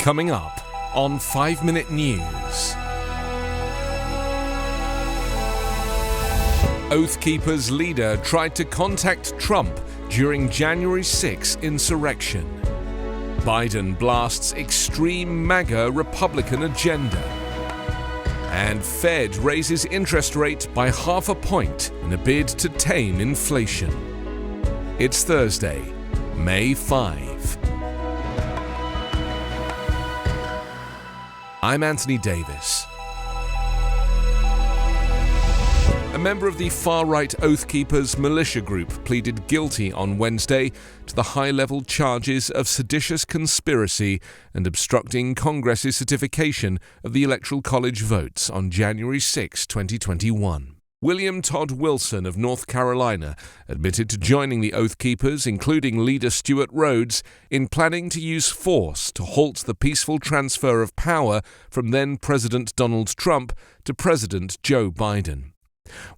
Coming up on 5 Minute News. Oath Keepers leader tried to contact Trump during January 6 insurrection. Biden blasts extreme MAGA Republican agenda. And Fed raises interest rate by 0.5 point in a bid to tame inflation. It's Thursday, May 5. I'm Anthony Davis. A member of the far-right Oath Keepers militia group pleaded guilty on Wednesday to the high-level charges of seditious conspiracy and obstructing Congress's certification of the Electoral College votes on January 6, 2021. William Todd Wilson of North Carolina admitted to joining the Oath Keepers, including leader Stuart Rhodes, in planning to use force to halt the peaceful transfer of power from then-President Donald Trump to President Joe Biden.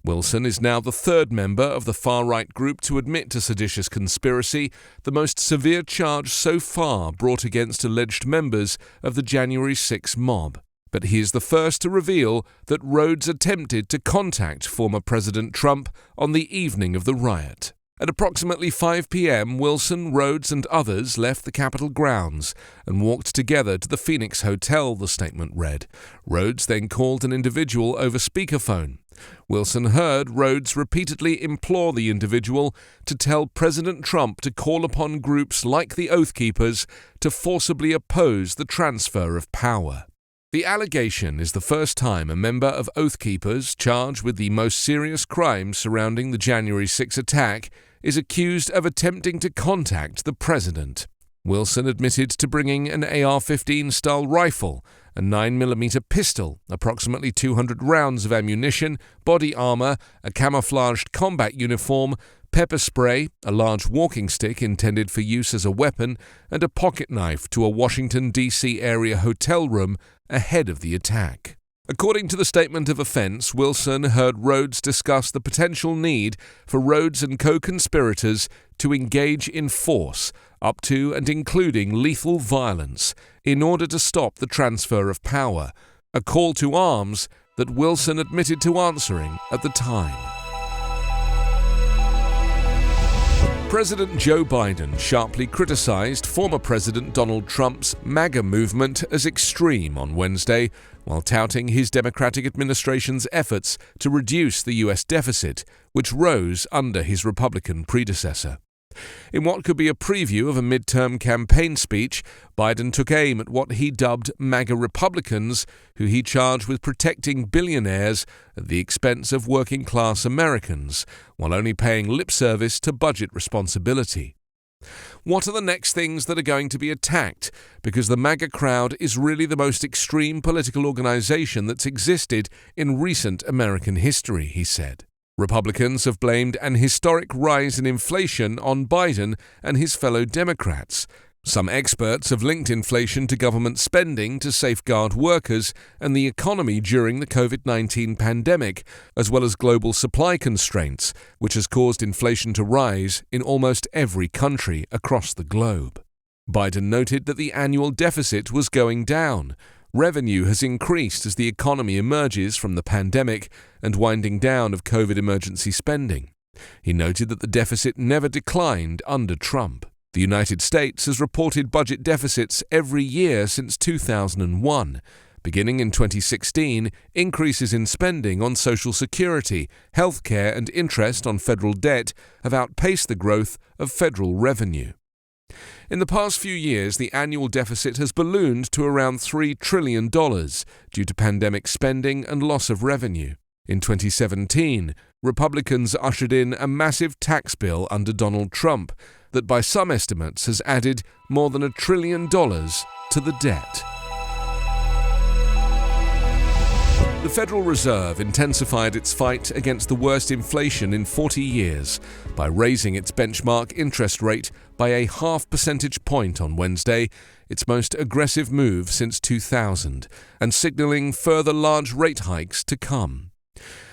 Wilson is now the third member of the far-right group to admit to seditious conspiracy, the most severe charge so far brought against alleged members of the January 6 mob. But he is the first to reveal that Rhodes attempted to contact former President Trump on the evening of the riot. At approximately 5 p.m., Wilson, Rhodes and others left the Capitol grounds and walked together to the Phoenix Hotel, the statement read. Rhodes then called an individual over speakerphone. Wilson heard Rhodes repeatedly implore the individual to tell President Trump to call upon groups like the Oath Keepers to forcibly oppose the transfer of power. The allegation is the first time a member of Oath Keepers charged with the most serious crimes surrounding the January 6 attack is accused of attempting to contact the president. Wilson admitted to bringing an AR-15-style rifle, a 9mm pistol, approximately 200 rounds of ammunition, body armor, a camouflaged combat uniform, pepper spray, a large walking stick intended for use as a weapon, and a pocket knife to a Washington, D.C. area hotel room ahead of the attack. According to the statement of offense, Wilson heard Rhodes discuss the potential need for Rhodes and co-conspirators to engage in force, up to and including lethal violence, in order to stop the transfer of power, a call to arms that Wilson admitted to answering at the time. President Joe Biden sharply criticized former President Donald Trump's MAGA movement as extreme on Wednesday, while touting his Democratic administration's efforts to reduce the U.S. deficit, which rose under his Republican predecessor. In what could be a preview of a midterm campaign speech, Biden took aim at what he dubbed MAGA Republicans, who he charged with protecting billionaires at the expense of working-class Americans, while only paying lip service to budget responsibility. What are the next things that are going to be attacked? Because the MAGA crowd is really the most extreme political organization that's existed in recent American history, he said. Republicans have blamed an historic rise in inflation on Biden and his fellow Democrats. Some experts have linked inflation to government spending to safeguard workers and the economy during the COVID-19 pandemic, as well as global supply constraints, which has caused inflation to rise in almost every country across the globe. Biden noted that the annual deficit was going down. Revenue has increased as the economy emerges from the pandemic and winding down of COVID emergency spending. He noted that the deficit never declined under Trump. The United States has reported budget deficits every year since 2001. Beginning in 2016, increases in spending on Social Security, healthcare, and interest on federal debt have outpaced the growth of federal revenue. In the past few years, the annual deficit has ballooned to around $3 trillion due to pandemic spending and loss of revenue. In 2017, Republicans ushered in a massive tax bill under Donald Trump that by some estimates has added more than $1 trillion to the debt. The Federal Reserve intensified its fight against the worst inflation in 40 years by raising its benchmark interest rate by a 0.5 percentage point on Wednesday, its most aggressive move since 2000, and signaling further large rate hikes to come.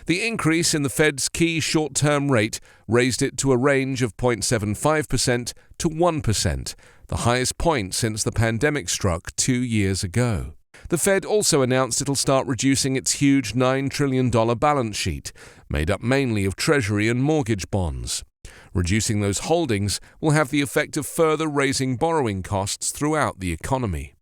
The increase in the Fed's key short-term rate raised it to a range of 0.75% to 1%, the highest point since the pandemic struck 2 years ago. The Fed also announced it'll start reducing its huge $9 trillion balance sheet, made up mainly of Treasury and mortgage bonds. Reducing those holdings will have the effect of further raising borrowing costs throughout the economy.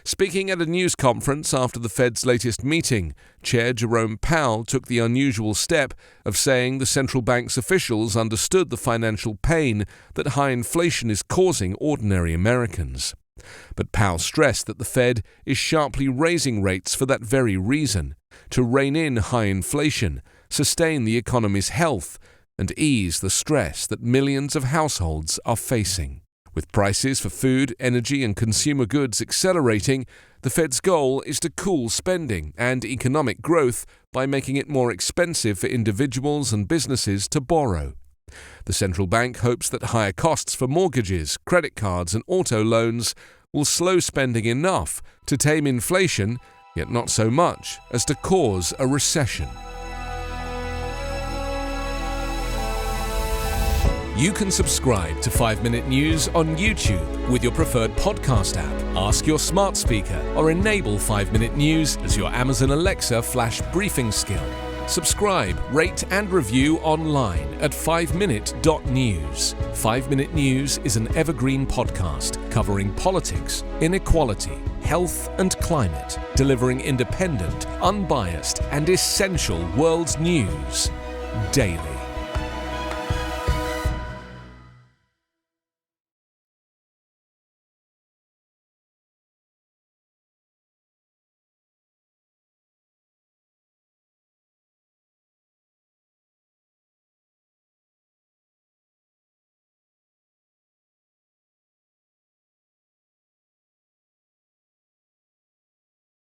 Speaking at a news conference after the Fed's latest meeting, Chair Jerome Powell took the unusual step of saying the central bank's officials understood the financial pain that high inflation is causing ordinary Americans. But Powell stressed that the Fed is sharply raising rates for that very reason, to rein in high inflation, sustain the economy's health, and ease the stress that millions of households are facing. With prices for food, energy, and consumer goods accelerating, the Fed's goal is to cool spending and economic growth by making it more expensive for individuals and businesses to borrow. The central bank hopes that higher costs for mortgages, credit cards, and auto loans will slow spending enough to tame inflation, yet not so much as to cause a recession. You can subscribe to 5-Minute News on YouTube with your preferred podcast app. Ask your smart speaker or enable 5-Minute News as your Amazon Alexa flash briefing skill. Subscribe, rate and review online at 5minute.news. 5-Minute News is an Evergreen podcast covering politics, inequality, health and climate, delivering independent, unbiased and essential world news daily.